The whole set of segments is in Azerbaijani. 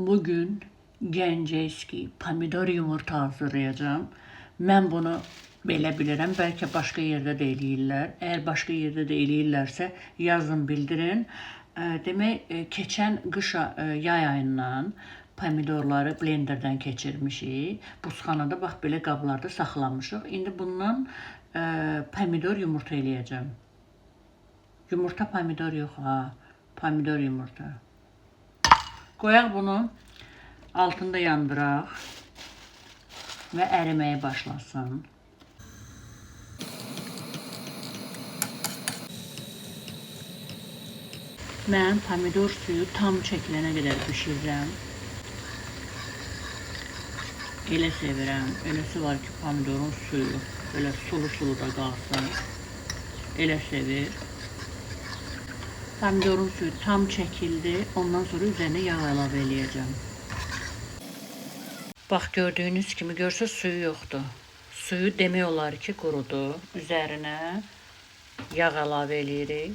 Bugün Genceski pomidor yumurta hazırlayacağım. Mən bunu belə bilirəm. Bəlkə başqa yerdə də eləyirlər. Əgər başqa yerdə də eləyirlərsə, yazın bildirin. Demək, keçən qış yay ayından pomidorları blenderdən keçirmişik. Buzxanada bax belə qablarda saxlamışıq. İndi bundan pomidor yumurta eləyəcəm. Yumurta pomidor yox ha. Pomidor yumurta. Qoyaq bunu altında yandıraq və əriməyə başlasın. Mən pomidor suyu tam çəkilənə qədər bişirəcəm. Elə sevirəm. Eləsi var ki, pomidorun suyu belə sulu-sulu da qalsın. Elə sevir. Pomidorun suyu tam çəkildi. Ondan sonra üzərinə yağ əlavə eləyəcəm. Bax, gördüyünüz kimi, görsəz suyu yoxdur. Suyu demək olar ki, qurudu. Üzərinə yağ əlavə eləyirik.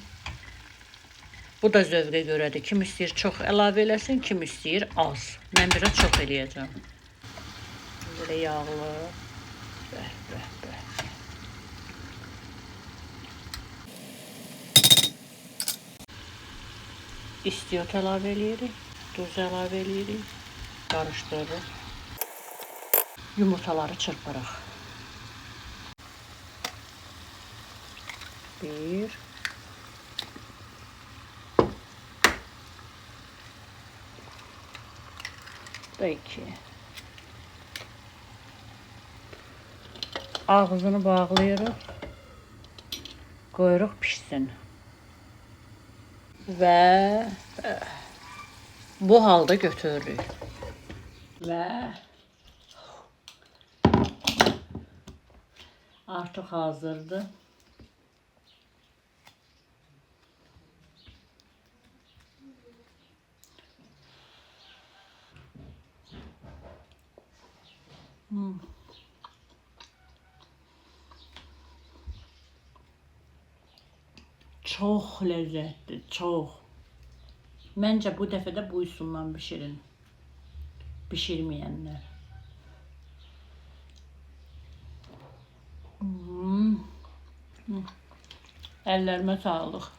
Bu da zövqə görədir. Kim istəyir çox əlavə eləsin, kim istəyir az. Mən biraz çox eləyəcəm. Belə yağlı. Bəh. İstiot əlavə eləyirik. Duz əlavə eləyirik. Qarışdırırıq. Yumurtaları çırpırıq. 1 da 2. Ağzını bağlayırıq. Qoyuruq pişsin. Və bu halda götürürük. Və artıq hazırdır. Çox ləzzətli, çox. Məncə bu dəfə də bu üsuldan bişirin. Bişirməyənlər. Əllərimə sağlıq.